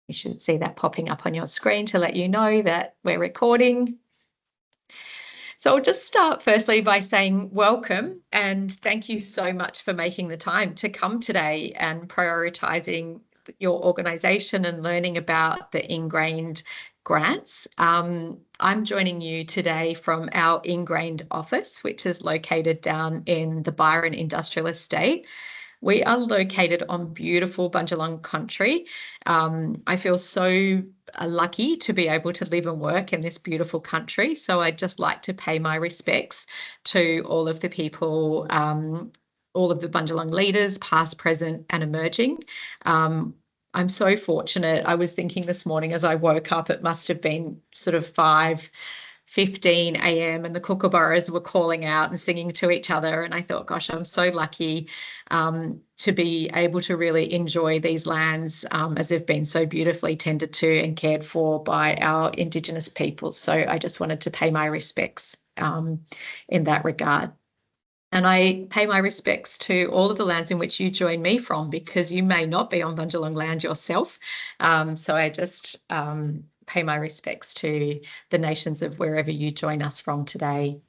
You should see that popping up on your screen to let you know that we're recording. So I'll just start firstly by saying welcome and thank you so much for making the time to come today and prioritising your organisation and learning about the Ingrained grants. I'm joining you today from our Ingrained office, which is located down in the Byron Industrial Estate. We are located on beautiful Bundjalung country. I feel so lucky to be able to live and work in this beautiful country. So I'd just like to pay my respects to all of the people, all of the Bundjalung leaders, past, present, and emerging. I'm so fortunate. I was thinking this morning as I woke up, it must have been sort of 5:15 a.m. and the kookaburras were calling out and singing to each other. And I thought, gosh, I'm so lucky to be able to really enjoy these lands as they've been so beautifully tended to and cared for by our Indigenous peoples. So I just wanted to pay my respects in that regard. And I pay my respects to all of the lands in which you join me from, because you may not be on Bundjalung land yourself. So I just pay my respects to the nations of wherever you join us from today.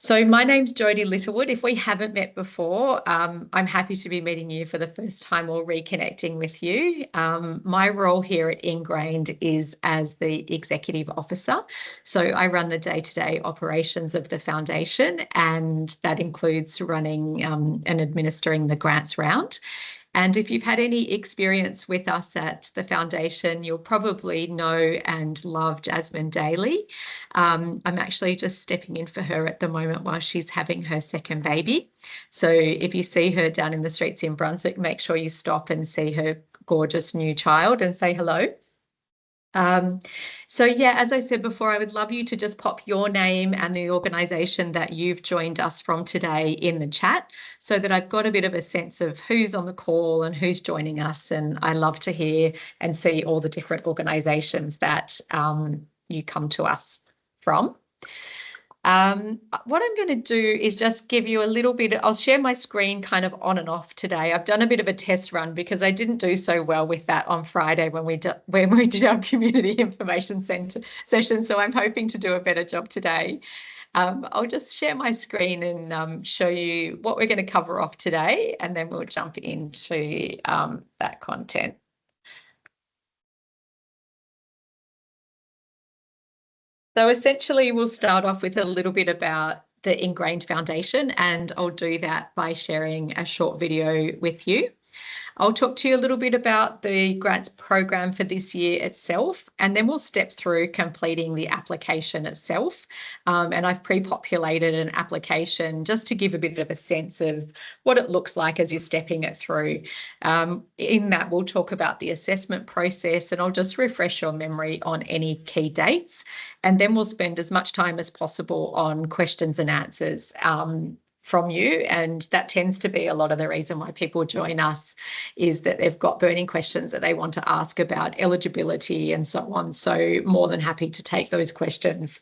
So my name's Jodie Littlewood. If we haven't met before, I'm happy to be meeting you for the first time or reconnecting with you. My role here at Ingrained is as the Executive Officer. So I run the day-to-day operations of the foundation, and that includes running and administering the grants round. And if you've had any experience with us at the foundation, you'll probably know and love Jasmine Daly. I'm actually just stepping in for her at the moment while she's having her second baby. So if you see her down in the streets in Brunswick, make sure you stop and see her gorgeous new child and say hello. So yeah, as I said before, I would love you to just pop your name and the organisation that you've joined us from today in the chat so that I've got a bit of a sense of who's on the call and who's joining us. And I love to hear and see all the different organisations that you come to us from. What I'm going to do is just give you a little bit, I'll share my screen kind of on and off today. I've done a bit of a test run because I didn't do so well with that on Friday when we did our community information centre session. So I'm hoping to do a better job today. I'll just share my screen and show you what we're going to cover off today, and then we'll jump into that content. So essentially, we'll start off with a little bit about the Ingrained Foundation, and I'll do that by sharing a short video with you. I'll talk to you a little bit about the grants program for this year itself, and then we'll step through completing the application itself. And I've pre-populated an application just to give a bit of a sense of what it looks like as you're stepping it through. In that, we'll talk about the assessment process, and I'll just refresh your memory on any key dates. And then we'll spend as much time as possible on questions and answers from you, and that tends to be a lot of the reason why people join us, is that they've got burning questions that they want to ask about eligibility and so on. So more than happy to take those questions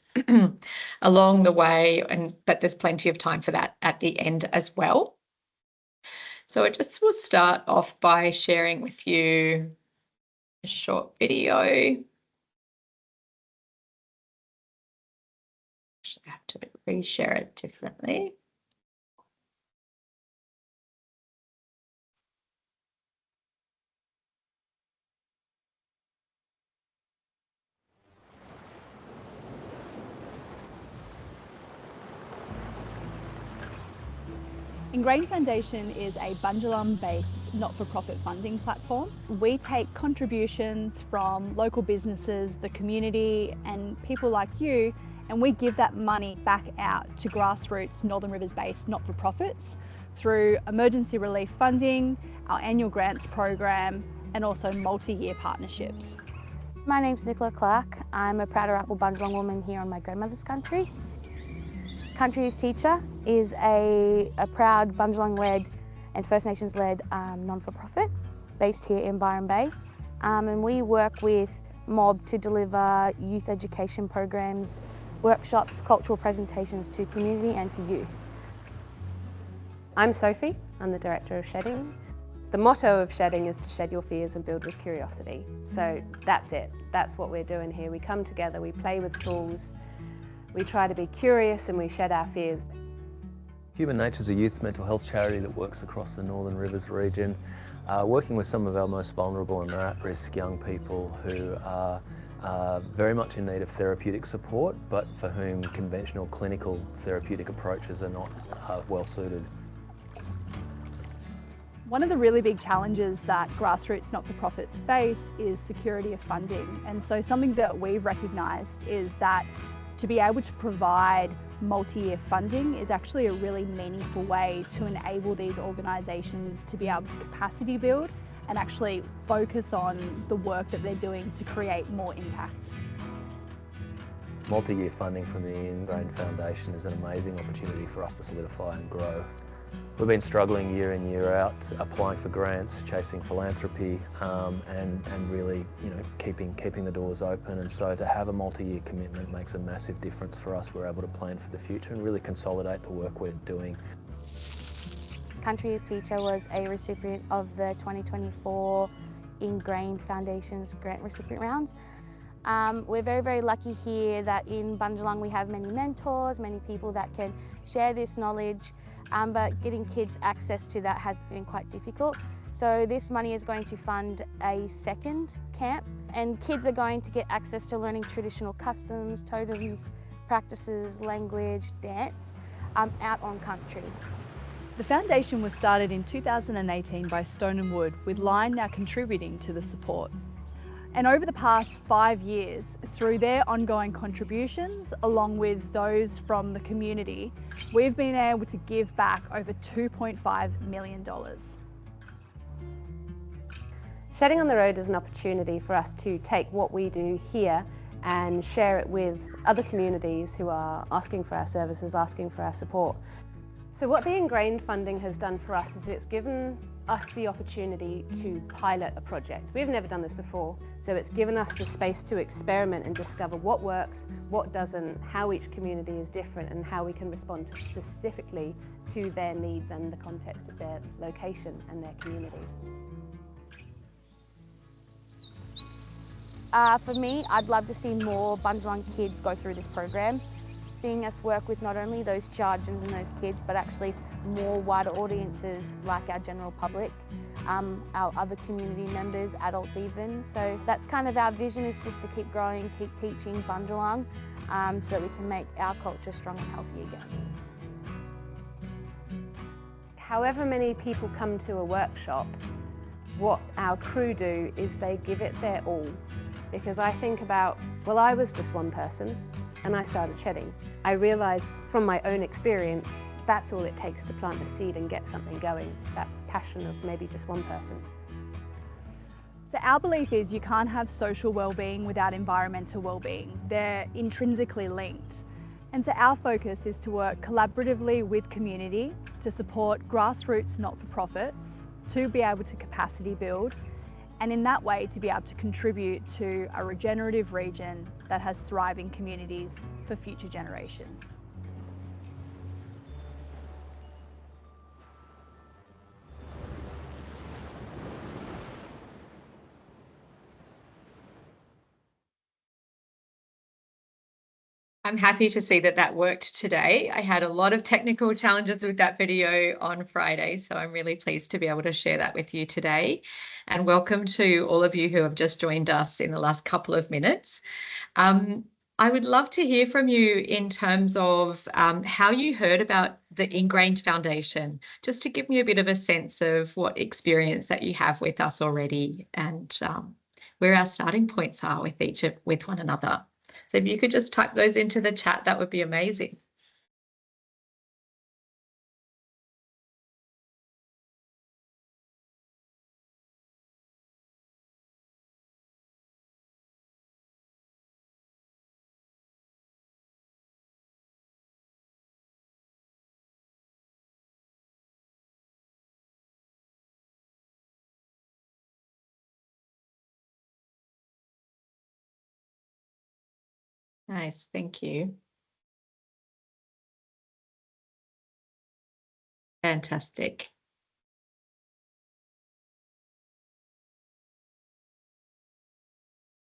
along the way, but there's plenty of time for that at the end as well. So I just will start off by sharing with you a short video. Actually, I have to reshare it differently. Ingrained Foundation is a Bundjalung-based not-for-profit funding platform. We take contributions from local businesses, the community, and people like you, and we give that money back out to grassroots Northern Rivers-based not-for-profits through emergency relief funding, our annual grants program, and also multi-year partnerships. My name's Nicola Clark. I'm a proud Arakwal Bundjalung woman here on my grandmother's country. Country's Teacher is a proud Bundjalung-led and First Nations-led non-for-profit based here in Byron Bay. And we work with MOB to deliver youth education programs, workshops, cultural presentations to community and to youth. I'm Sophie, I'm the Director of Shedding. The motto of shedding is to shed your fears and build with curiosity. So that's it. That's what we're doing here. We come together, we play with tools, we try to be curious and we shed our fears. Human Nature is a youth mental health charity that works across the Northern Rivers region, working with some of our most vulnerable and at-risk young people who are very much in need of therapeutic support, but for whom conventional clinical therapeutic approaches are not well suited. One of the really big challenges that grassroots not-for-profits face is security of funding. And so something that we've recognised is that to be able to provide multi-year funding is actually a really meaningful way to enable these organisations to be able to capacity build and actually focus on the work that they're doing to create more impact. Multi-year funding from the Ingrained Foundation is an amazing opportunity for us to solidify and grow. We've been struggling year in, year out, applying for grants, chasing philanthropy, and really, keeping the doors open. And so to have a multi-year commitment makes a massive difference for us. We're able to plan for the future and really consolidate the work we're doing. Country as Teacher was a recipient of the 2024 Ingrained Foundation's grant recipient rounds. We're very, very lucky here that in Bundjalung we have many mentors, many people that can share this knowledge, but getting kids access to that has been quite difficult. So this money is going to fund a second camp, and kids are going to get access to learning traditional customs, totems, practices, language, dance, out on country. The foundation was started in 2018 by Stone and Wood, with Line now contributing to the support. And over the past 5 years, through their ongoing contributions, along with those from the community, we've been able to give back over $2.5 million. Shedding on the Road is an opportunity for us to take what we do here and share it with other communities who are asking for our services, asking for our support. So what the Ingrained funding has done for us is it's given us the opportunity to pilot a project. We've never done this before, so it's given us the space to experiment and discover what works, what doesn't, how each community is different, and how we can respond specifically to their needs and the context of their location and their community. For me, I'd love to see more Bundjalung kids go through this program, seeing us work with not only those chargers and those kids, but actually more wider audiences like our general public, our other community members, adults even. So that's kind of our vision, is just to keep growing, keep teaching Bundjalung, so that we can make our culture strong and healthy again. However many people come to a workshop, what our crew do is they give it their all. Because I think about, well, I was just one person and I started shedding. I realised from my own experience, that's all it takes to plant the seed and get something going, that passion of maybe just one person. So our belief is you can't have social well-being without environmental well-being. They're intrinsically linked. And so our focus is to work collaboratively with community to support grassroots not-for-profits to be able to capacity build, and in that way to be able to contribute to a regenerative region that has thriving communities for future generations. I'm happy to see that that worked today. I had a lot of technical challenges with that video on Friday, so I'm really pleased to be able to share that with you today. And welcome to all of you who have just joined us in the last couple of minutes. I would love to hear from you in terms of how you heard about the Ingrained Foundation, just to give me a bit of a sense of what experience that you have with us already, and where our starting points are with one another. So if you could just type those into the chat, that would be amazing. Nice, thank you. Fantastic.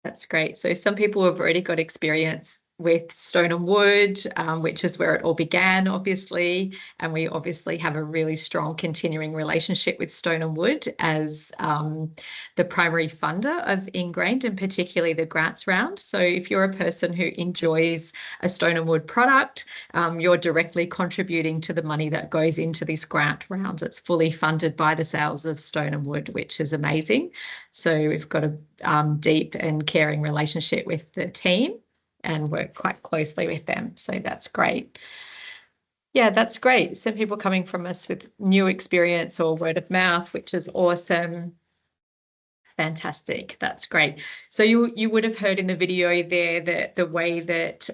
That's great. So some people have already got experience with Stone and Wood, which is where it all began, obviously. And we obviously have a really strong continuing relationship with Stone and Wood as the primary funder of Ingrained, and particularly the grants round. So if you're a person who enjoys a Stone and Wood product, you're directly contributing to the money that goes into this grant round. It's fully funded by the sales of Stone and Wood, which is amazing. So we've got a deep and caring relationship with the team and work quite closely with them. So that's great. Yeah, that's great. Some people coming from us with new experience or word of mouth, which is awesome. Fantastic. That's great. So you would have heard in the video there that the way that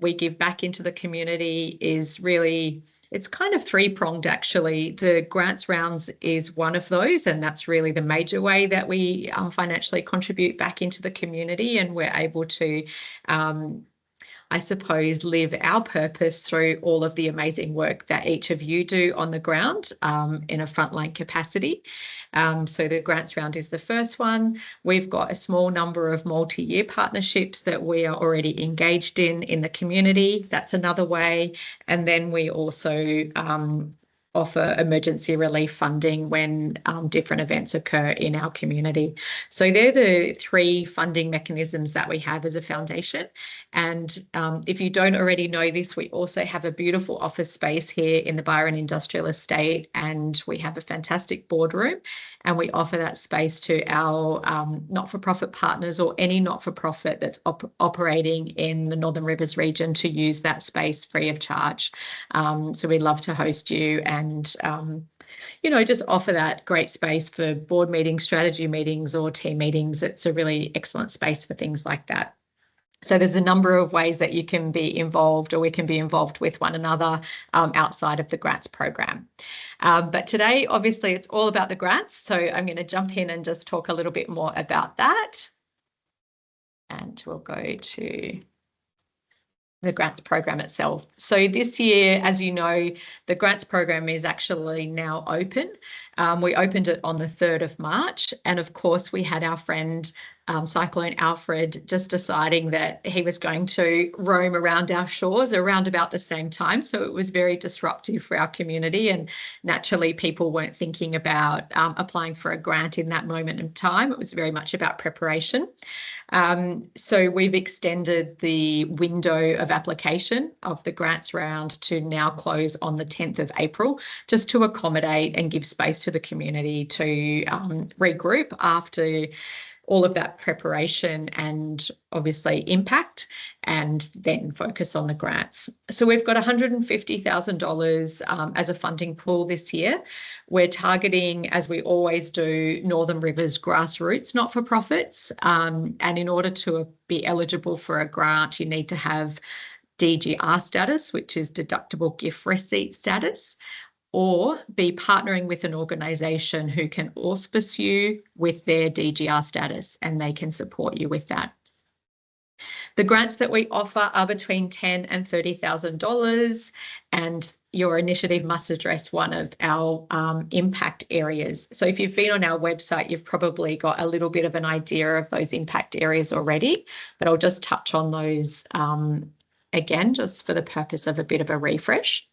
we give back into the community is really, it's kind of three-pronged actually. The grants rounds is one of those, and that's really the major way that we financially contribute back into the community, and we're able to I suppose, live our purpose through all of the amazing work that each of you do on the ground in a frontline capacity. So the grants round is the first one. We've got a small number of multi-year partnerships that we are already engaged in the community. That's another way. And then we also offer emergency relief funding when different events occur in our community. So they're the three funding mechanisms that we have as a foundation. And if you don't already know this, we also have a beautiful office space here in the Byron Industrial Estate, and we have a fantastic boardroom, and we offer that space to our not-for-profit partners or any not-for-profit that's operating in the Northern Rivers region to use that space free of charge. So we'd love to host you and just offer that great space for board meetings, strategy meetings, or team meetings. It's a really excellent space for things like that. So there's a number of ways that you can be involved, or we can be involved with one another outside of the grants program. But today, obviously, it's all about the grants. So I'm going to jump in and just talk a little bit more about that. And we'll go to the grants program itself. So this year, as you know, the grants program is actually now open. We opened it on the 3rd of March. And of course, we had our friend Cyclone Alfred just deciding that he was going to roam around our shores around about the same time. So it was very disruptive for our community. And naturally, people weren't thinking about applying for a grant in that moment in time. It was very much about preparation. So we've extended the window of application of the grants round to now close on the 10th of April, just to accommodate and give space to the community to regroup after all of that preparation and obviously impact, and then focus on the grants. So we've got $150,000 as a funding pool this year. We're targeting, as we always do, Northern Rivers grassroots not-for-profits. And in order to be eligible for a grant, you need to have DGR status, which is deductible gift receipt status, or be partnering with an organisation who can auspice you with their DGR status, and they can support you with that. The grants that we offer are between $10,000 and $30,000, and your initiative must address one of our impact areas. So if you've been on our website, you've probably got a little bit of an idea of those impact areas already, but I'll just touch on those again, just for the purpose of a bit of a refresh.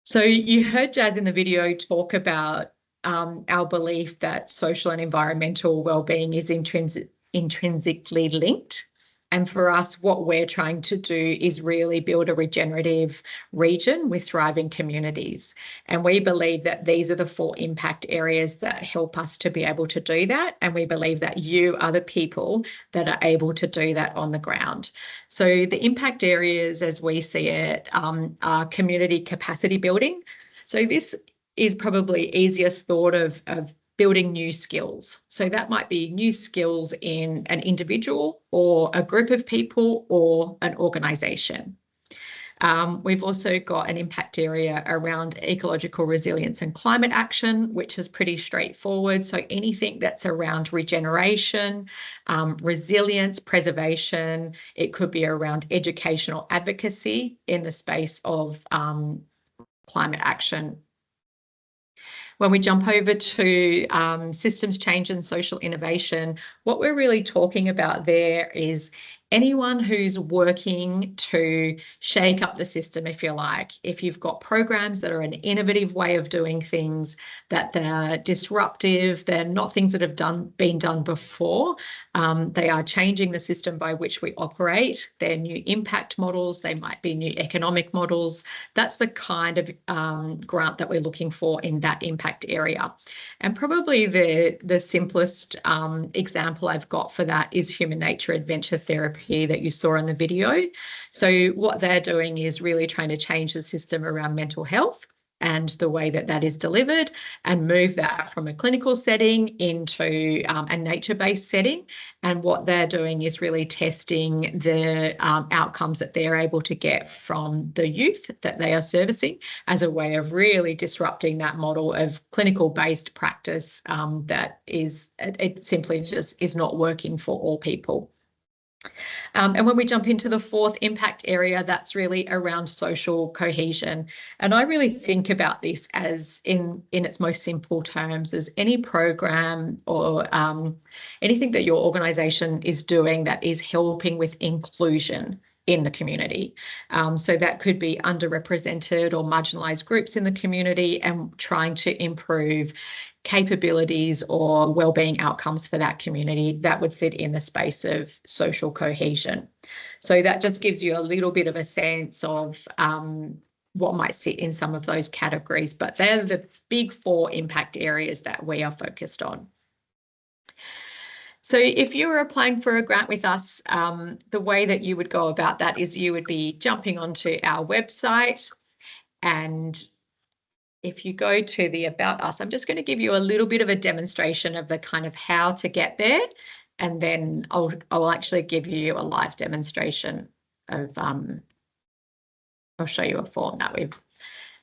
So you heard Jazz in the video talk about our belief that social and environmental wellbeing is intrinsically linked. And for us, what we're trying to do is really build a regenerative region with thriving communities. And we believe that these are the 4 impact areas that help us to be able to do that. And we believe that you are the people that are able to do that on the ground. So the impact areas, as we see it, are community capacity building. So this is probably easiest thought of building new skills. So that might be new skills in an individual or a group of people or an organisation. We've also got an impact area around ecological resilience and climate action, which is pretty straightforward. So anything that's around regeneration, resilience, preservation, it could be around educational advocacy in the space of climate action. When we jump over to systems change and social innovation, what we're really talking about there is anyone who's working to shake up the system, if you like. If you've got programs that are an innovative way of doing things, that they're disruptive, they're not things that have been done before, they are changing the system by which we operate, they're new impact models, they might be new economic models. That's the kind of grant that we're looking for in that impact area. And probably the simplest example I've got for that is human nature adventure therapy that you saw in the video. So what they're doing is really trying to change the system around mental health and the way that that is delivered, and move that from a clinical setting into a nature-based setting. And what they're doing is really testing the outcomes that they're able to get from the youth that they are servicing as a way of really disrupting that model of clinical-based practice that it simply just is not working for all people. And when we jump into the fourth impact area, that's really around social cohesion. And I really think about this as in its most simple terms as any program or anything that your organisation is doing that is helping with inclusion in the community. So that could be underrepresented or marginalised groups in the community and trying to improve capabilities or wellbeing outcomes for that community. That would sit in the space of social cohesion. So that just gives you a little bit of a sense of what might sit in some of those categories, but they're the big four impact areas that we are focused on. So if you were applying for a grant with us, the way that you would go about that is you would be jumping onto our website, and if you go to the About Us, I'm just going to give you a little bit of a demonstration of the kind of how to get there, and then I'll actually give you a live demonstration of I'll show you a form that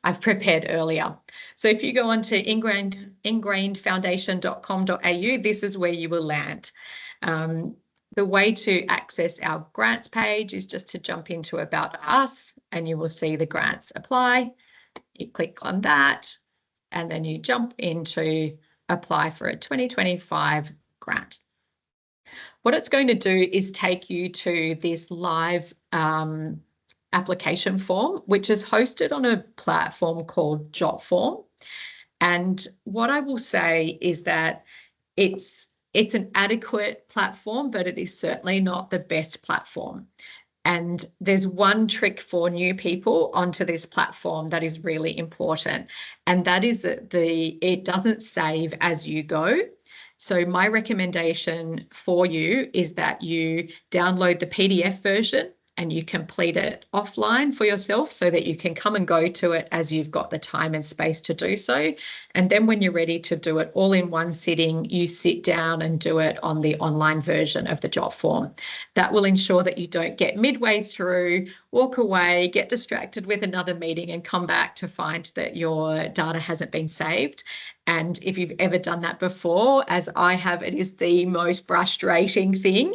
I've prepared earlier. So if you go on to ingrainedfoundation.com.au, this is where you will land. The way to access our grants page is just to jump into About Us, and you will see the grants apply. You click on that, and then you jump into apply for a 2025 grant. What it's going to do is take you to this live application form, which is hosted on a platform called Jotform. And what I will say is that it's an adequate platform, but it is certainly not the best platform. And there's one trick for new people onto this platform that is really important, and that is that it doesn't save as you go. So my recommendation for you is that you download the PDF version and you complete it offline for yourself so that you can come and go to it as you've got the time and space to do so. And then when you're ready to do it all in one sitting, you sit down and do it on the online version of the Jotform. That will ensure that you don't get midway through, walk away, get distracted with another meeting and come back to find that your data hasn't been saved. And if you've ever done that before, as I have, it is the most frustrating thing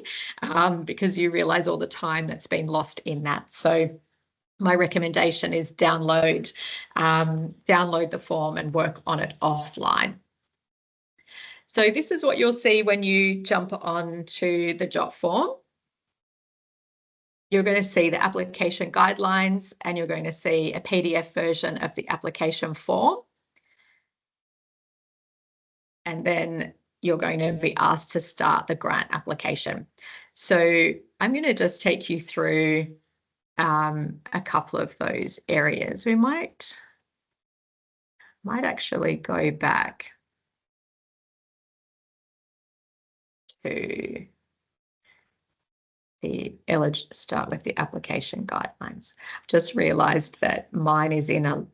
because you realise all the time that's been lost in that. So my recommendation is download the form and work on it offline. So this is what you'll see when you jump onto the Jotform. You're going to see the application guidelines, and you're going to see a PDF version of the application form. And then you're going to be asked to start the grant application. So I'm going to just take you through a couple of those areas. We might actually go back to start with the application guidelines. I've just realized that mine is in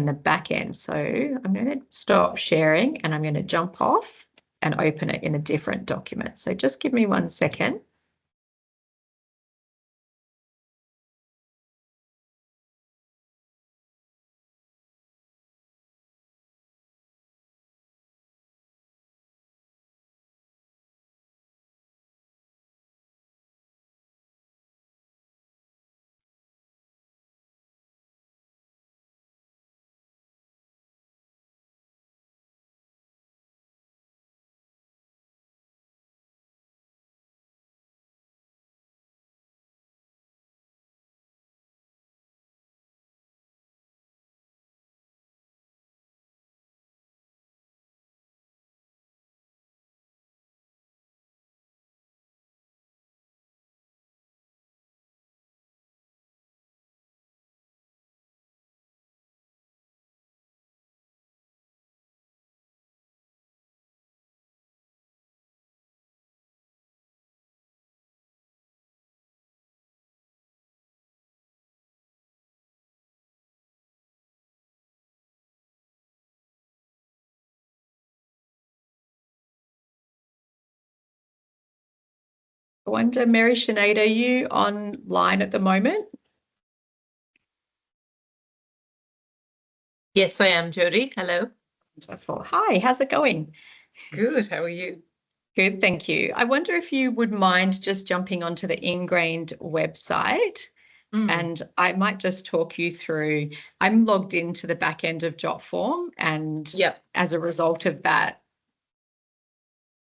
the back end. So I'm going to stop sharing and I'm going to jump off and open it in a different document. So just give me 1 second. I wonder, Mary Sinead, are you online at the moment? Yes, I am, Jodie. Hello. Wonderful. Hi, how's it going? Good. How are you? Good, thank you. I wonder if you would mind just jumping onto the Ingrained website, and I might just talk you through. I'm logged into the back end of Jotform, and as a result of that,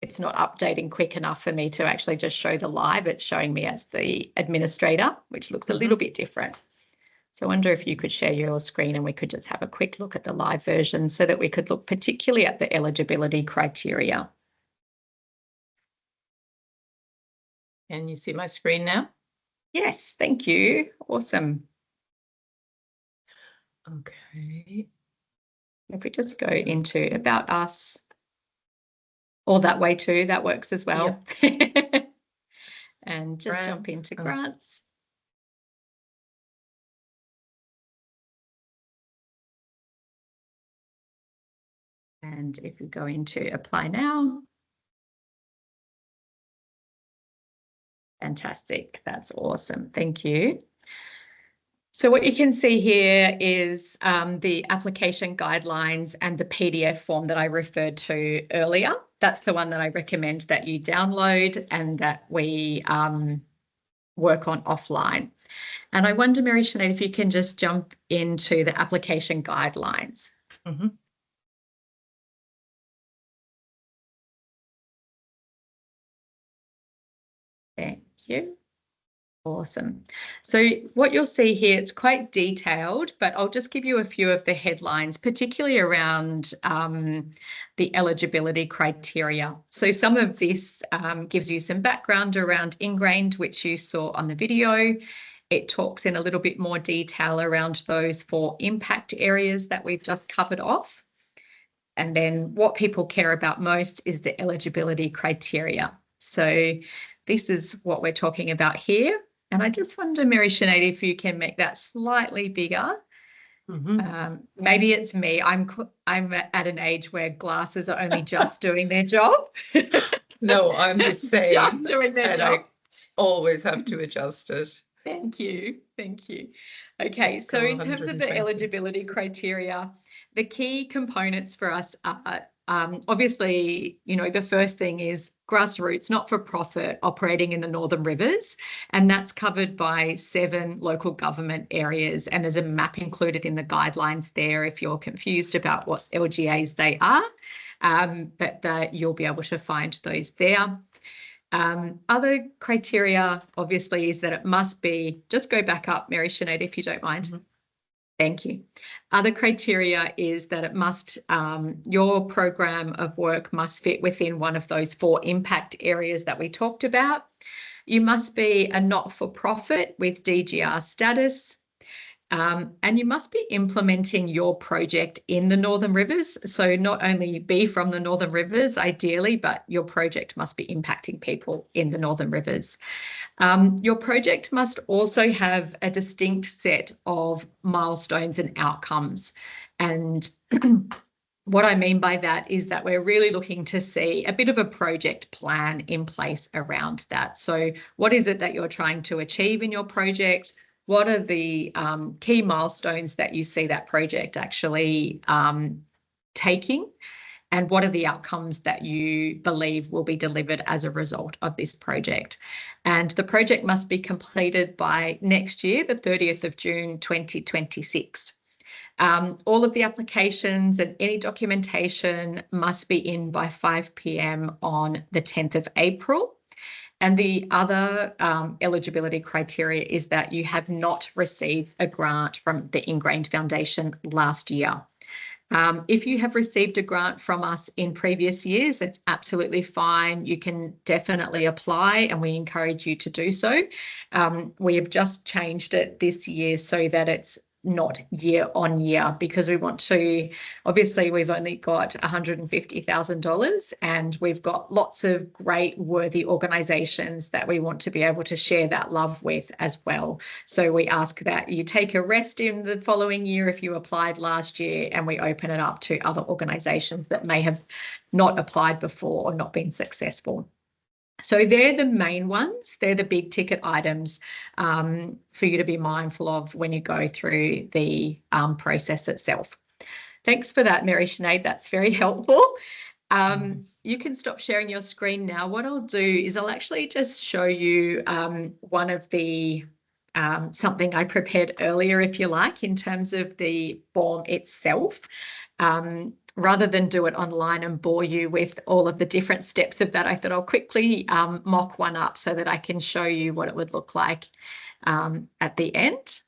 it's not updating quick enough for me to actually just show the live. It's showing me as the administrator, which looks a little bit different. So I wonder if you could share your screen and we could just have a quick look at the live version so that we could look particularly at the eligibility criteria. Can you see my screen now? Yes, thank you. Awesome. Okay. If we just go into About Us, or that way too, that works as well. And just jump into grants. And if we go into Apply Now. Fantastic. That's awesome. Thank you. So what you can see here is the application guidelines and the PDF form that I referred to earlier. That's the one that I recommend that you download and that we work on offline. And I wonder, Mary Sinead, if you can just jump into the application guidelines. Thank you. Awesome. So what you'll see here, it's quite detailed, but I'll just give you a few of the headlines, particularly around the eligibility criteria. So some of this gives you some background around Ingrained, which you saw on the video. It talks in a little bit more detail around those 4 impact areas that we've just covered off. And then what people care about most is the eligibility criteria. So this is what we're talking about here. And I just wonder, Mary Sinead, if you can make that slightly bigger. Maybe it's me. I'm at an age where glasses are only just doing their job. No, I'm the same. Just doing their job. I always have to adjust it. Thank you. Thank you. Okay, so in terms of the eligibility criteria, the key components for us are obviously, the first thing is grassroots, not-for-profit operating in the Northern Rivers, and that's covered by 7 local government areas, and there's a map included in the guidelines there if you're confused about what LGAs they are, but you'll be able to find those there. Other criteria, obviously, is that it must be, just go back up, Mary Sinead, if you don't mind. Thank you. Other criteria is that it must, your program of work must fit within one of those 4 impact areas that we talked about. You must be a not-for-profit with DGR status. And you must be implementing your project in the Northern Rivers. So not only be from the Northern Rivers, ideally, but your project must be impacting people in the Northern Rivers. Your project must also have a distinct set of milestones and outcomes. And what I mean by that is that we're really looking to see a bit of a project plan in place around that. So what is it that you're trying to achieve in your project? What are the key milestones that you see that project actually taking? And what are the outcomes that you believe will be delivered as a result of this project? And the project must be completed by next year, the 30th of June, 2026. All of the applications and any documentation must be in by 5 p.m. on the 10th of April. And the other eligibility criteria is that you have not received a grant from the Ingrained Foundation last year. If you have received a grant from us in previous years, it's absolutely fine. You can definitely apply and we encourage you to do so. We have just changed it this year so that it's not year on year, because we want to, obviously we've only got $150,000 and we've got lots of great worthy organisations that we want to be able to share that love with as well. So we ask that you take a rest in the following year if you applied last year, and we open it up to other organisations that may have not applied before or not been successful. So they're the main ones. They're the big ticket items for you to be mindful of when you go through the process itself. Thanks for that, Mary Sinead. That's very helpful. You can stop sharing your screen now. What I'll do is I'll actually just show you one of the something I prepared earlier, if you like, in terms of the form itself. Rather than do it online and bore you with all of the different steps of that, I thought I'll quickly mock one up so that I can show you what it would look like at the end.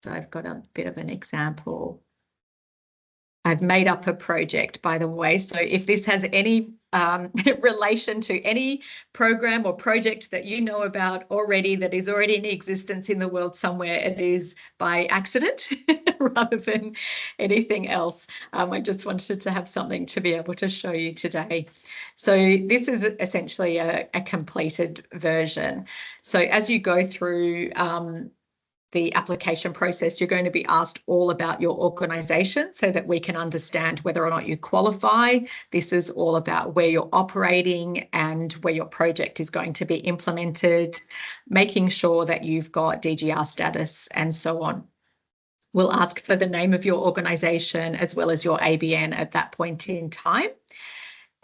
So I've got a bit of an example. I've made up a project, by the way. So if this has any relation to any program or project that you know about already that is already in existence in the world somewhere, it is by accident rather than anything else. I just wanted to have something to be able to show you today. So this is essentially a completed version. So as you go through the application process, you're going to be asked all about your organisation so that we can understand whether or not you qualify. This is all about where you're operating and where your project is going to be implemented, making sure that you've got DGR status and so on. We'll ask for the name of your organisation as well as your ABN at that point in time.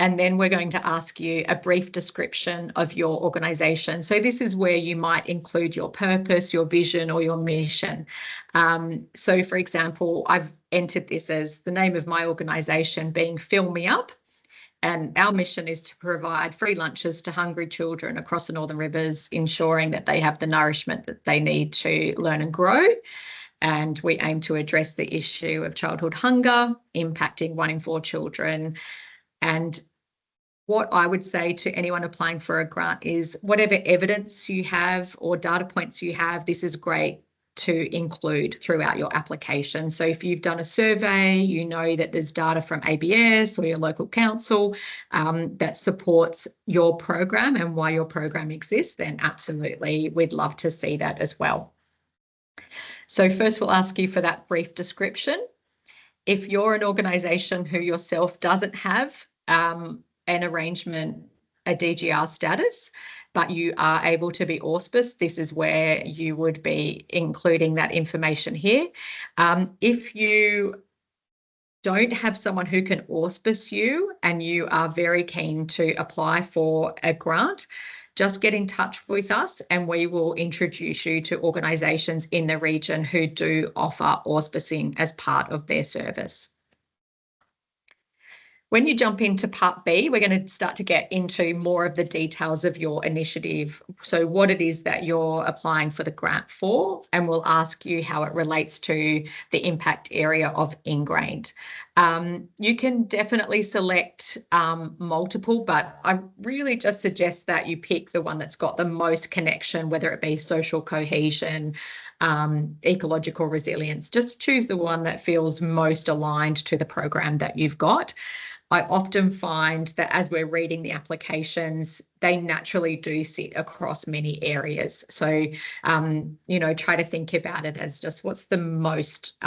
And then we're going to ask you a brief description of your organisation. So this is where you might include your purpose, your vision, or your mission. So for example, I've entered this as the name of my organisation being Fill Me Up. And our mission is to provide free lunches to hungry children across the Northern Rivers, ensuring that they have the nourishment that they need to learn and grow. And we aim to address the issue of childhood hunger, impacting 1 in 4 children. And what I would say to anyone applying for a grant is whatever evidence you have or data points you have, this is great to include throughout your application. So if you've done a survey, you know that there's data from ABS or your local council that supports your program and why your program exists, then absolutely, we'd love to see that as well. So first we'll ask you for that brief description. If you're an organisation who yourself doesn't have an arrangement, a DGR status, but you are able to be auspiced, this is where you would be including that information here. If you don't have someone who can auspice you and you are very keen to apply for a grant, just get in touch with us and we will introduce you to organisations in the region who do offer auspicing as part of their service. When you jump into part B, we're going to start to get into more of the details of your initiative. So what it is that you're applying for the grant for, and we'll ask you how it relates to the impact area of Ingrained. You can definitely select multiple, but I really just suggest that you pick the one that's got the most connection, whether it be social cohesion, ecological resilience. Just choose the one that feels most aligned to the program that you've got. I often find that as we're reading the applications, they naturally do sit across many areas. So, you know, try to think about it as just what's the most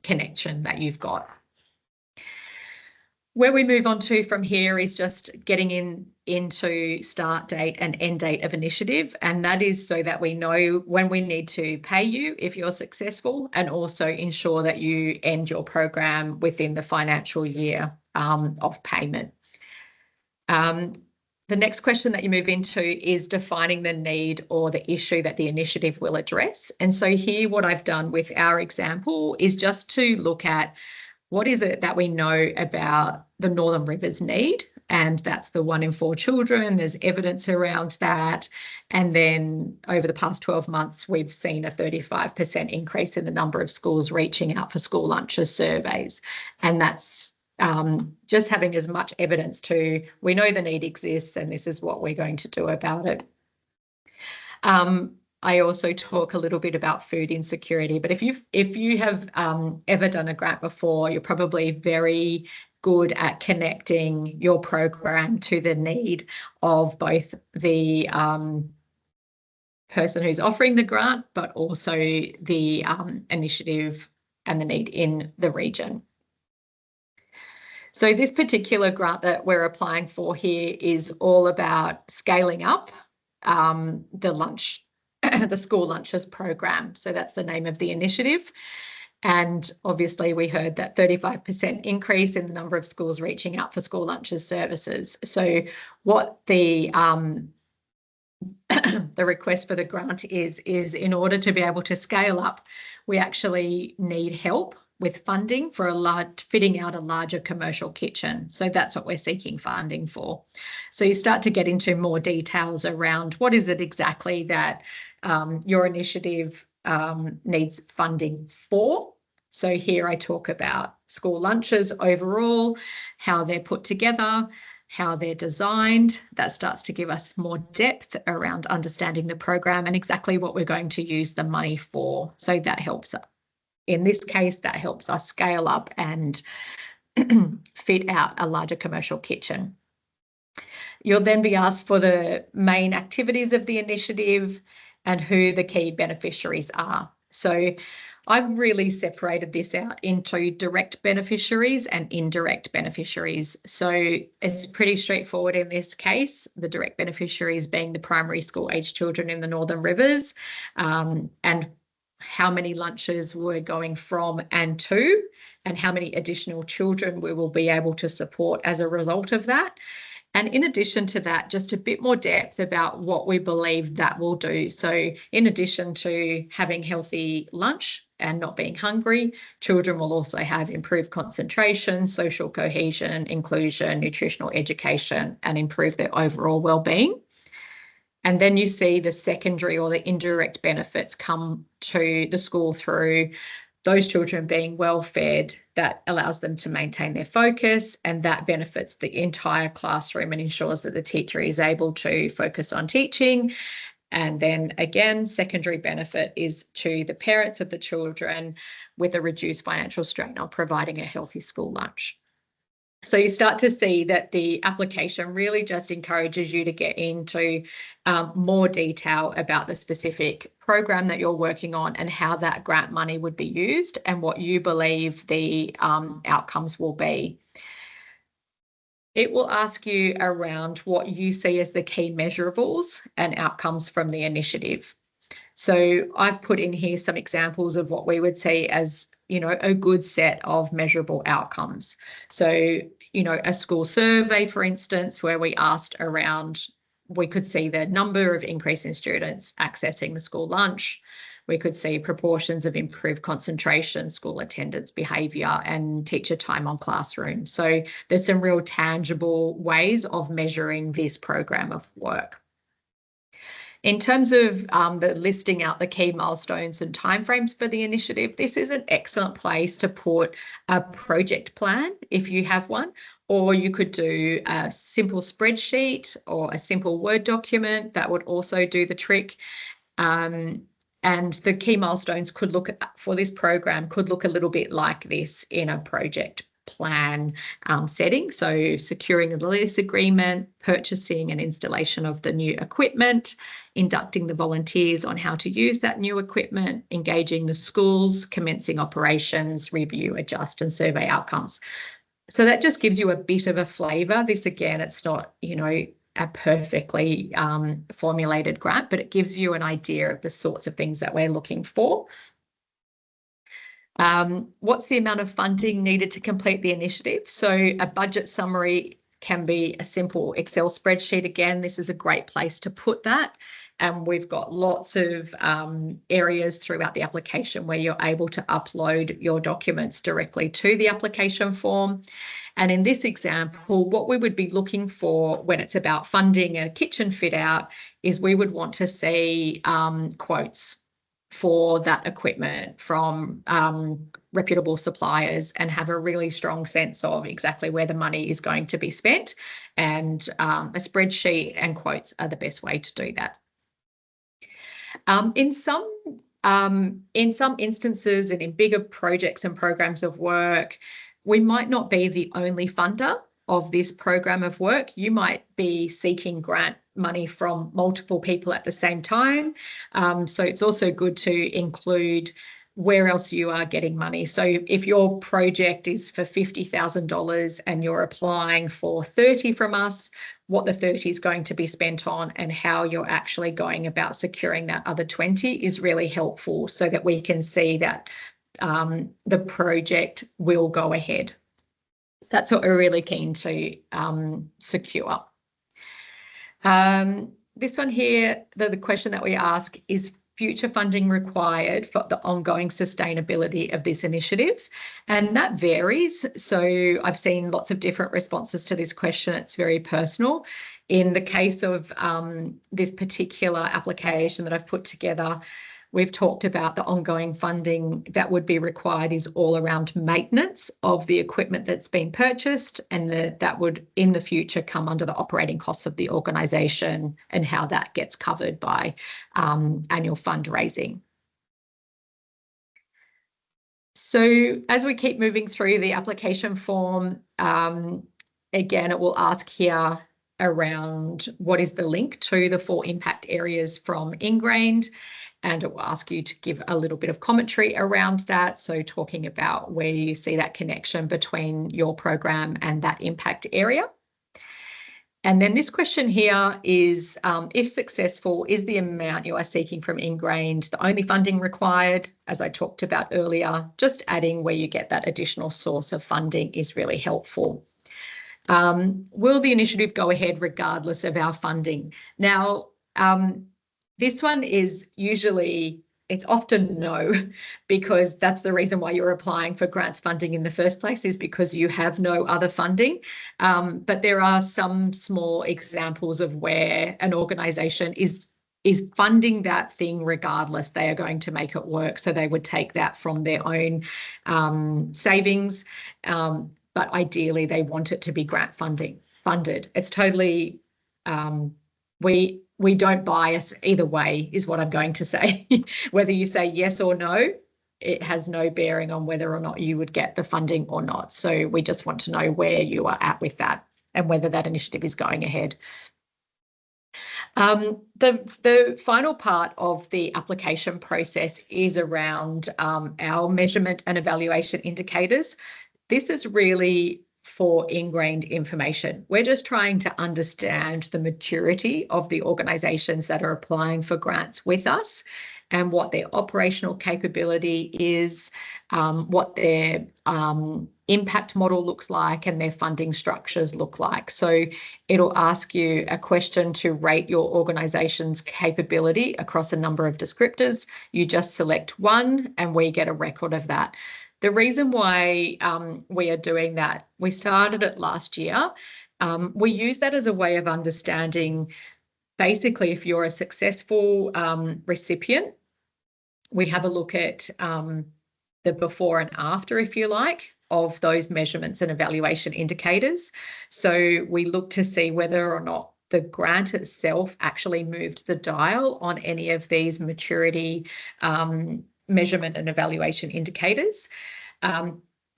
connection that you've got. Where we move on to from here is just getting into start date and end date of initiative. And that is so that we know when we need to pay you if you're successful, and also ensure that you end your program within the financial year of payment. The next question that you move into is defining the need or the issue that the initiative will address. And so here what I've done with our example is just to look at what is it that we know about the Northern Rivers need, and that's the 1 in 4 children. There's evidence around that. And then over the past 12 months, we've seen a 35% increase in the number of schools reaching out for school lunches surveys. And that's just having as much evidence to, we know the need exists and this is what we're going to do about it. I also talk a little bit about food insecurity, but if you have ever done a grant before, you're probably very good at connecting your program to the need of both the person who's offering the grant, but also the initiative and the need in the region. So this particular grant that we're applying for here is all about scaling up the lunch, the school lunches program. So that's the name of the initiative. And obviously we heard that 35% increase in the number of schools reaching out for school lunches services. So what the the request for the grant is in order to be able to scale up, we actually need help with funding for fitting out a larger commercial kitchen. So that's what we're seeking funding for. So you start to get into more details around what is it exactly that your initiative needs funding for. So here I talk about school lunches overall, how they're put together, how they're designed. That starts to give us more depth around understanding the program and exactly what we're going to use the money for. So that helps. In this case, that helps us scale up and fit out a larger commercial kitchen. You'll then be asked for the main activities of the initiative and who the key beneficiaries are. So I've really separated this out into direct beneficiaries and indirect beneficiaries. So it's pretty straightforward in this case, the direct beneficiaries being the primary school age children in the Northern Rivers, and how many lunches we're going from and to, and how many additional children we will be able to support as a result of that. And in addition to that, just a bit more depth about what we believe that will do. So in addition to having healthy lunch and not being hungry, children will also have improved concentration, social cohesion, inclusion, nutritional education, and improve their overall well-being. And then you see the secondary or the indirect benefits come to the school through those children being well fed. That allows them to maintain their focus, and that benefits the entire classroom and ensures that the teacher is able to focus on teaching. And then again, secondary benefit is to the parents of the children with a reduced financial strain on providing a healthy school lunch. So you start to see that the application really just encourages you to get into more detail about the specific program that you're working on and how that grant money would be used and what you believe the outcomes will be. It will ask you around what you see as the key measurables and outcomes from the initiative. So I've put in here some examples of what we would see as, a good set of measurable outcomes. So, a school survey, for instance, where we asked around, we could see the number of increase in students accessing the school lunch. We could see proportions of improved concentration, school attendance, behaviour, and teacher time on classroom. So there's some real tangible ways of measuring this program of work. In terms of the listing out the key milestones and timeframes for the initiative, this is an excellent place to put a project plan if you have one, or you could do a simple spreadsheet or a simple Word document that would also do the trick. And the key milestones for this program could look a little bit like this in a project plan setting. So securing the lease agreement, purchasing and installation of the new equipment, inducting the volunteers on how to use that new equipment, engaging the schools, commencing operations, review, adjust and survey outcomes. So that just gives you a bit of a flavour. This again, it's not, a perfectly formulated grant, but it gives you an idea of the sorts of things that we're looking for. What's the amount of funding needed to complete the initiative? So a budget summary can be a simple Excel spreadsheet. Again, this is a great place to put that. And we've got lots of areas throughout the application where you're able to upload your documents directly to the application form. And in this example, what we would be looking for when it's about funding a kitchen fit out is we would want to see quotes for that equipment from reputable suppliers and have a really strong sense of exactly where the money is going to be spent. And a spreadsheet and quotes are the best way to do that. In some instances and in bigger projects and programs of work, we might not be the only funder of this program of work. You might be seeking grant money from multiple people at the same time. So it's also good to include where else you are getting money. So if your project is for $50,000 and you're applying for 30 from us, what the 30 is going to be spent on and how you're actually going about securing that other 20 is really helpful so that we can see that the project will go ahead. That's what we're really keen to secure. This one here, the question that we ask is future funding required for the ongoing sustainability of this initiative? And that varies. So I've seen lots of different responses to this question. It's very personal. In the case of this particular application that I've put together, we've talked about the ongoing funding that would be required is all around maintenance of the equipment that's been purchased, and that would in the future come under the operating costs of the organisation and how that gets covered by annual fundraising. So as we keep moving through the application form, again, it will ask here around what is the link to the 4 impact areas from Ingrained. And it will ask you to give a little bit of commentary around that. So talking about where you see that connection between your program and that impact area. And then this question here is, if successful, is the amount you are seeking from Ingrained the only funding required? As I talked about earlier, just adding where you get that additional source of funding is really helpful. Will the initiative go ahead regardless of our funding? Now, this one is usually, it's often no, because that's the reason why you're applying for grants funding in the first place, is because you have no other funding. But there are some small examples of where an organisation is funding that thing regardless. They are going to make it work. So they would take that from their own savings. But ideally, they want it to be grant funded. It's totally, we don't bias either way, is what I'm going to say. Whether you say yes or no, it has no bearing on whether or not you would get the funding or not. So we just want to know where you are at with that and whether that initiative is going ahead. The final part of the application process is around our measurement and evaluation indicators. This is really for ingrained information. We're just trying to understand the maturity of the organisations that are applying for grants with us and what their operational capability is, what their impact model looks like and their funding structures look like. So it'll ask you a question to rate your organisation's capability across a number of descriptors. You just select one and we get a record of that. The reason why we are doing that, we started it last year. We use that as a way of understanding, basically, if you're a successful recipient, we have a look at the before and after, if you like, of those measurements and evaluation indicators. So we look to see whether or not the grant itself actually moved the dial on any of these maturity measurement and evaluation indicators.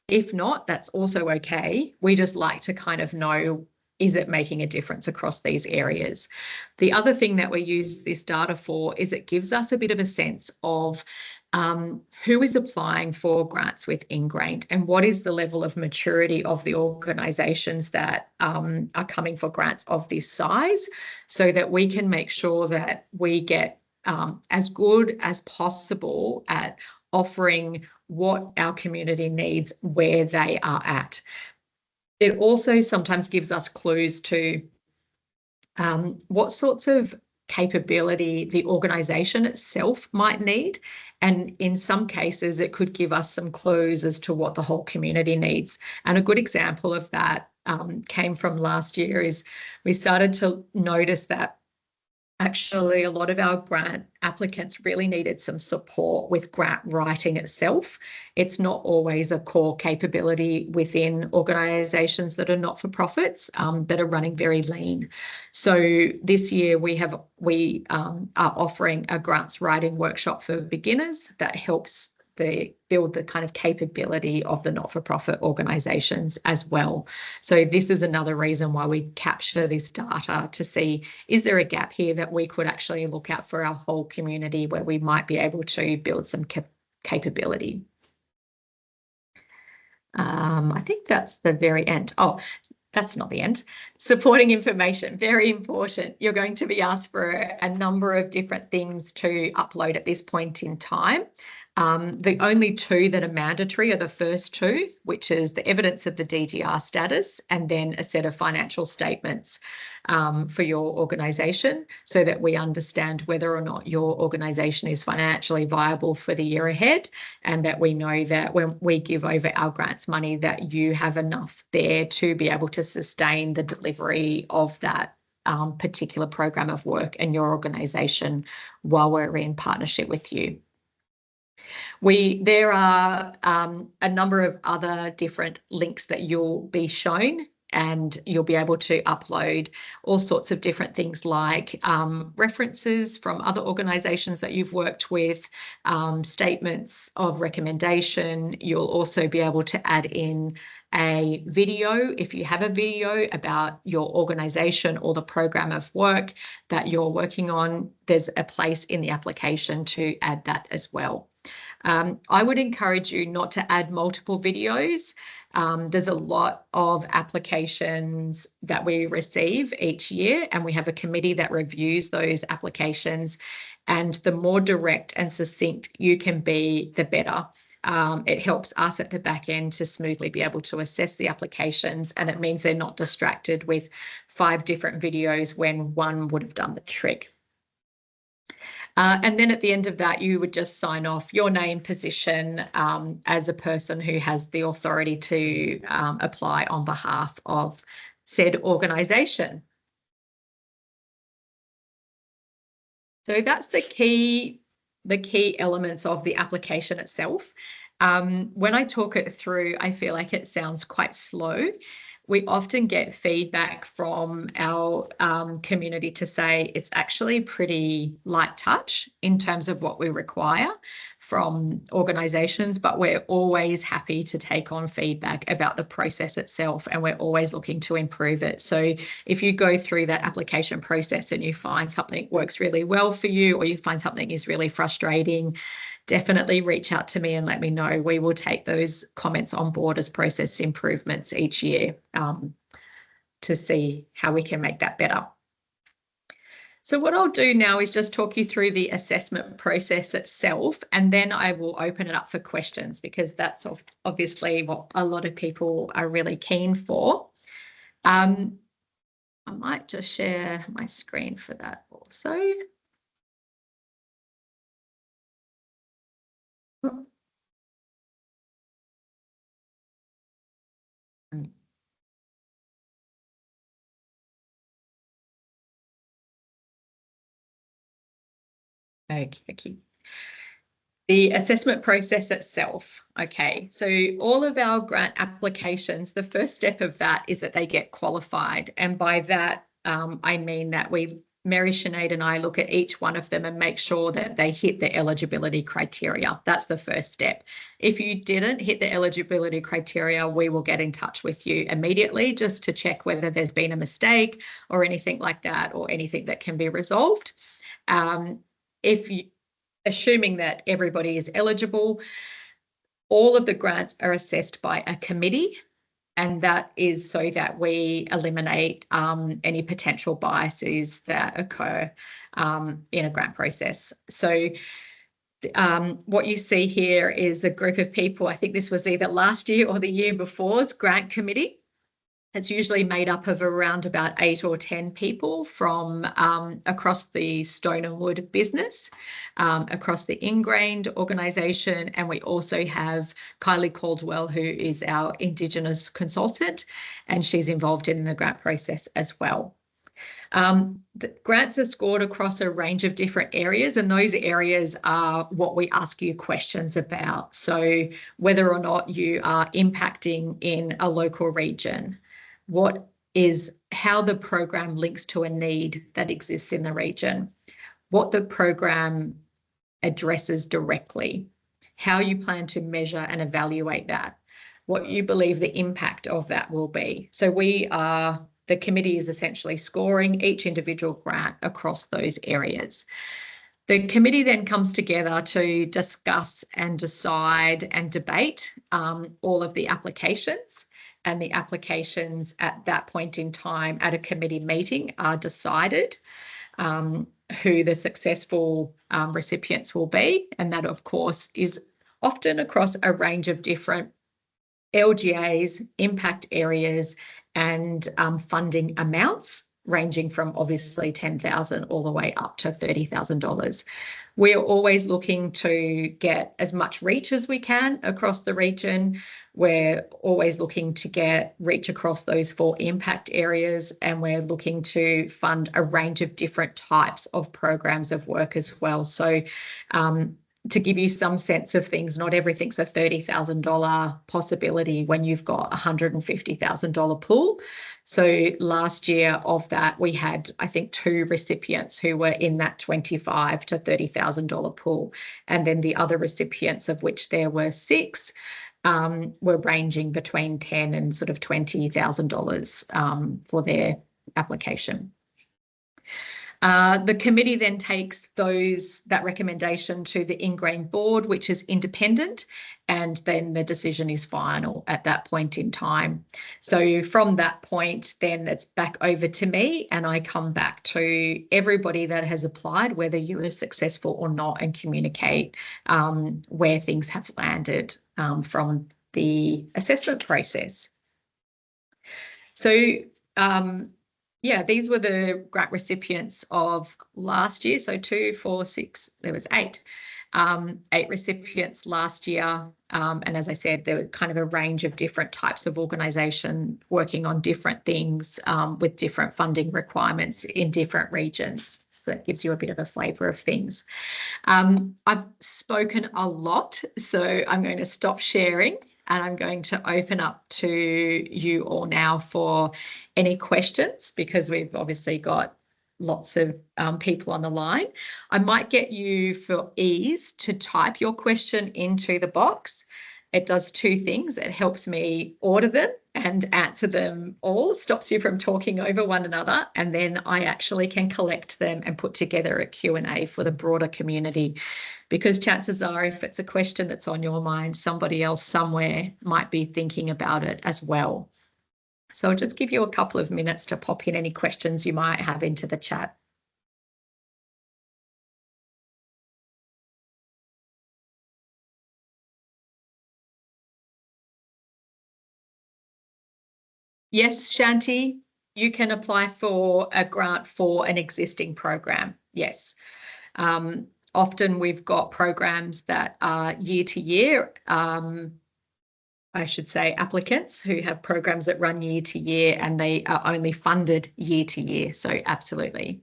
If not, that's also okay. We just like to kind of know, is it making a difference across these areas? The other thing that we use this data for is it gives us a bit of a sense of who is applying for grants with Ingrained and what is the level of maturity of the organisations that are coming for grants of this size, so that we can make sure that we get as good as possible at offering what our community needs where they are at. It also sometimes gives us clues to what sorts of capability the organisation itself might need. And in some cases, it could give us some clues as to what the whole community needs. And a good example of that came from last year is we started to notice that actually a lot of our grant applicants really needed some support with grant writing itself. It's not always a core capability within organisations that are not-for-profits that are running very lean. So this year we are offering a grants writing workshop for beginners that helps build the kind of capability of the not-for-profit organisations as well. So this is another reason why we capture this data to see, is there a gap here that we could actually look at for our whole community where we might be able to build some capability. I think that's the very end. Oh, that's not the end. Supporting information, very important. You're going to be asked for a number of different things to upload at this point in time. The only two that are mandatory are the first two, which is the evidence of the DGR status and then a set of financial statements for your organisation, so that we understand whether or not your organisation is financially viable for the year ahead, and that we know that when we give over our grants money that you have enough there to be able to sustain the delivery of that particular program of work in your organisation while we're in partnership with you. There are a number of other different links that you'll be shown, and you'll be able to upload all sorts of different things like references from other organisations that you've worked with, statements of recommendation. You'll also be able to add in a video, if you have a video about your organisation or the program of work that you're working on. There's a place in the application to add that as well. I would encourage you not to add multiple videos. There's a lot of applications that we receive each year, and we have a committee that reviews those applications. And the more direct and succinct you can be, the better. It helps us at the back end to smoothly be able to assess the applications, and it means they're not distracted with 5 different videos when one would have done the trick. And then at the end of that, you would just sign off your name, position as a person who has the authority to apply on behalf of said organisation. So that's the key elements of the application itself. When I talk it through, I feel like it sounds quite slow. We often get feedback from our community to say it's actually pretty light touch in terms of what we require from organisations, but we're always happy to take on feedback about the process itself, and we're always looking to improve it. So if you go through that application process and you find something works really well for you, or you find something is really frustrating, definitely reach out to me and let me know. We will take those comments on board as process improvements each year to see how we can make that better. So what I'll do now is just talk you through the assessment process itself, and then I will open it up for questions, because that's obviously what a lot of people are really keen for. I might just share my screen for that also. Okay. The assessment process itself. Okay, so all of our grant applications, the first step of that is that they get qualified. And by that, I mean that Mary, Sinead and I look at each one of them and make sure that they hit the eligibility criteria. That's the first step. If you didn't hit the eligibility criteria, we will get in touch with you immediately just to check whether there's been a mistake or anything like that, or anything that can be resolved. Assuming that everybody is eligible, all of the grants are assessed by a committee, and that is so that we eliminate any potential biases that occur in a grant process. So what you see here is a group of people. I think this was either last year or the year before's grant committee. It's usually made up of around about 8 or 10 people from across the Stone and Wood business, across the Ingrained organisation, and we also have Kylie Caldwell, who is our Indigenous consultant, and she's involved in the grant process as well. The grants are scored across a range of different areas, and those areas are what we ask you questions about. So whether or not you are impacting in a local region, how the program links to a need that exists in the region, what the program addresses directly, how you plan to measure and evaluate that, what you believe the impact of that will be. So the committee is essentially scoring each individual grant across those areas. The committee then comes together to discuss and decide and debate all of the applications, and the applications at that point in time at a committee meeting are decided who the successful recipients will be, and that of course is often across a range of different LGAs, impact areas, and funding amounts, ranging from obviously $10,000 all the way up to $30,000. We're always looking to get as much reach as we can across the region. We're always looking to get reach across those 4 impact areas, and we're looking to fund a range of different types of programs of work as well. So to give you some sense of things, not everything's a $30,000 possibility when you've got a $150,000 pool. So last year of that, we had, I think, 2 recipients who were in that $25,000 to $30,000 pool. And then the other recipients, of which there were 6, were ranging between $10,000 and sort of $20,000 for their application. The committee then takes that recommendation to the Ingrained board, which is independent, and then the decision is final at that point in time. So from that point, then it's back over to me, and I come back to everybody that has applied, whether you were successful or not, and communicate where things have landed from the assessment process. So yeah, these were the grant recipients of last year. So 2, 4, 6, there was 8. 8 recipients last year. And as I said, there were kind of a range of different types of organisation working on different things with different funding requirements in different regions. That gives you a bit of a flavour of things. I've spoken a lot, so I'm going to stop sharing. And I'm going to open up to you all now for any questions, because we've obviously got lots of people on the line. I might get you, for ease, to type your question into the box. It does 2 things. It helps me order them and answer them all, stops you from talking over one another, and then I actually can collect them and put together a Q&A for the broader community, because chances are, if it's a question that's on your mind, somebody else somewhere might be thinking about it as well. So I'll just give you a couple of minutes to pop in any questions you might have into the chat. Yes, Shanti, you can apply for a grant for an existing program. Yes. Often we've got programs that are year to year, I should say applicants who have programs that run year to year, and they are only funded year to year. So absolutely.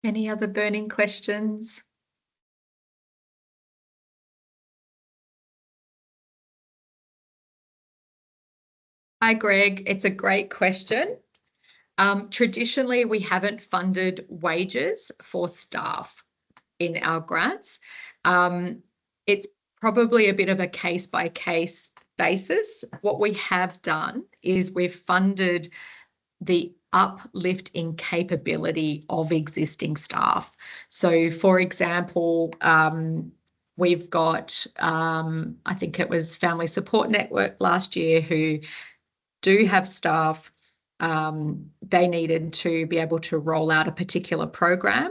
Any other burning questions? Hi, Greg. It's a great question. Traditionally, we haven't funded wages for staff in our grants. It's probably a bit of a case-by-case basis. What we have done is we've funded the uplift in capability of existing staff. So, for example, we've got, I think it was Family Support Network last year, who do have staff. They needed to be able to roll out a particular program,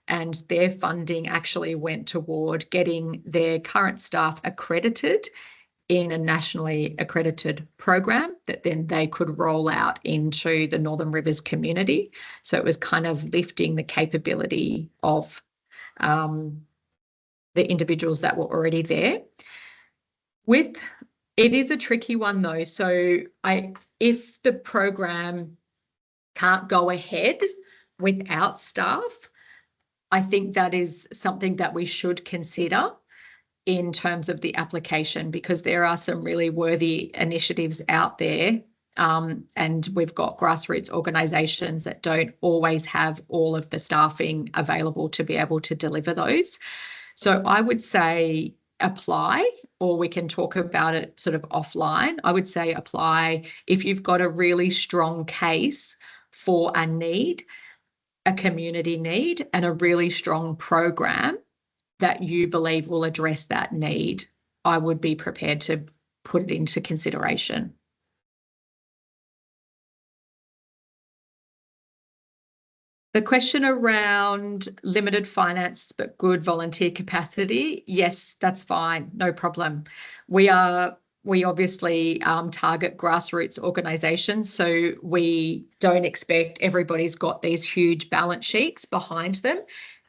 and their funding actually went toward getting their current staff accredited in a nationally accredited program that then they could roll out into the Northern Rivers community. So it was kind of lifting the capability of the individuals that were already there. It is a tricky one though. So if the program can't go ahead without staff, I think that is something that we should consider. in terms of the application, because there are some really worthy initiatives out there. And we've got grassroots organisations that don't always have all of the staffing available to be able to deliver those. So I would say apply, or we can talk about it sort of offline. I would say apply if you've got a really strong case for a need, a community need, and a really strong program that you believe will address that need. I would be prepared to put it into consideration. The question around limited finance but good volunteer capacity, yes, that's fine, no problem. We obviously target grassroots organisations, so we don't expect everybody's got these huge balance sheets behind them.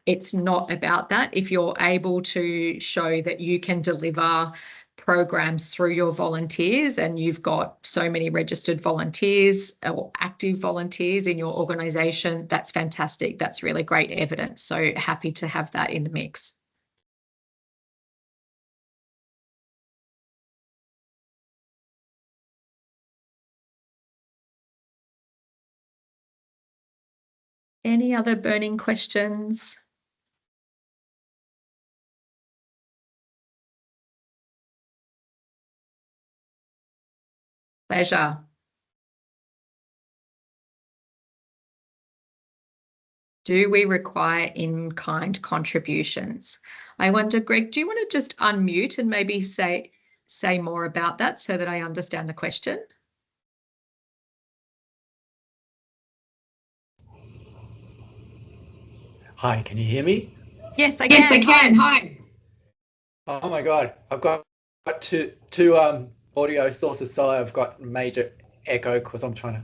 It's not about that. If you're able to show that you can deliver programs through your volunteers and you've got so many registered volunteers or active volunteers in your organisation, that's fantastic. That's really great evidence. So happy to have that in the mix. Any other burning questions? Pleasure. Do we require in-kind contributions? I wonder, Greg, do you want to just unmute and maybe say more about that so that I understand the question? Hi, can you hear me? Yes, I can. Yes, I can. Hi. Oh my God, I've got two audio sources, so I've got major echo because I'm trying to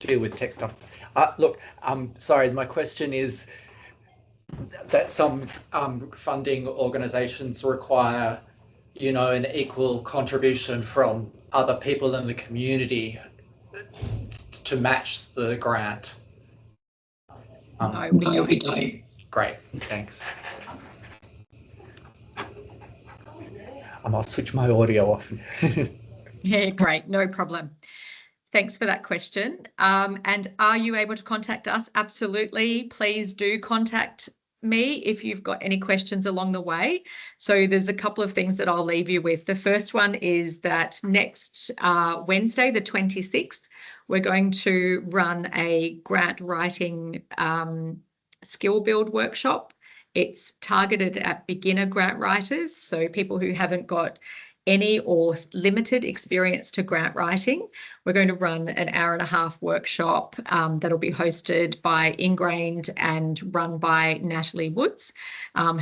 deal with tech stuff. Look, sorry, my question is that some funding organisations require, you know, an equal contribution from other people in the community to match the grant. No, we don't. Great, thanks. I might switch my audio off. Yeah, great, no problem. Thanks for that question. And are you able to contact us? Absolutely. Please do contact me if you've got any questions along the way. So there's a couple of things that I'll leave you with. The first one is that next Wednesday, the 26th, we're going to run a grant writing skill build workshop. It's targeted at beginner grant writers, so people who haven't got any or limited experience to grant writing. We're going to run an hour-and-a-half workshop that'll be hosted by Ingrained and run by Natalie Woods,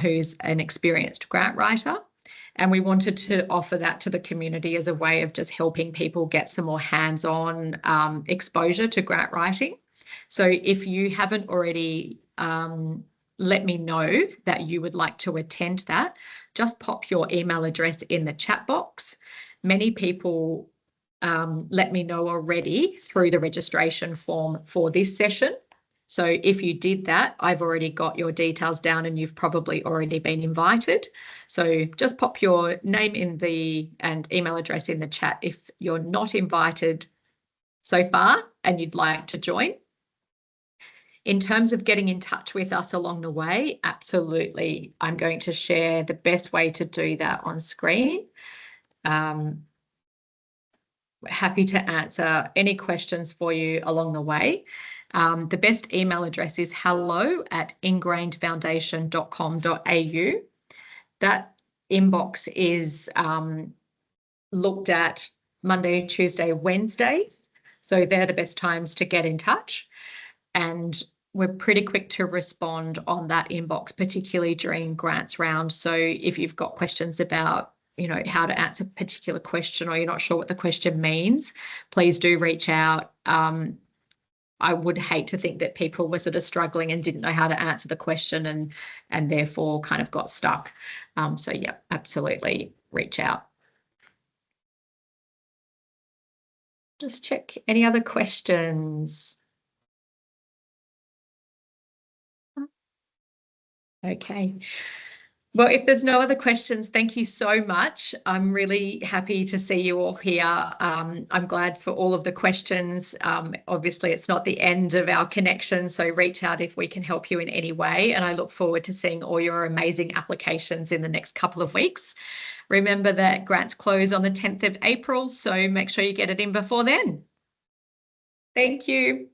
who's an experienced grant writer. And we wanted to offer that to the community as a way of just helping people get some more hands-on exposure to grant writing. So if you haven't already let me know that you would like to attend that, just pop your email address in the chat box. Many people let me know already through the registration form for this session. So if you did that, I've already got your details down and you've probably already been invited. So just pop your name and email address in the chat if you're not invited so far and you'd like to join. In terms of getting in touch with us along the way, absolutely. I'm going to share the best way to do that on screen. Happy to answer any questions for you along the way. The best email address is hello@ingrainedfoundation.com.au. That inbox is looked at Monday, Tuesday, Wednesdays. So they're the best times to get in touch. And we're pretty quick to respond on that inbox, particularly during grants round. So if you've got questions about, you know, how to answer a particular question or you're not sure what the question means, please do reach out. I would hate to think that people were sort of struggling and didn't know how to answer the question and therefore kind of got stuck. So yeah, absolutely reach out. Just check any other questions. Okay. Well, if there's no other questions, thank you so much. I'm really happy to see you all here. I'm glad for all of the questions. Obviously, it's not the end of our connection, so reach out if we can help you in any way. And I look forward to seeing all your amazing applications in the next couple of weeks. Remember that grants close on the 10th of April, so make sure you get it in before then. Thank you.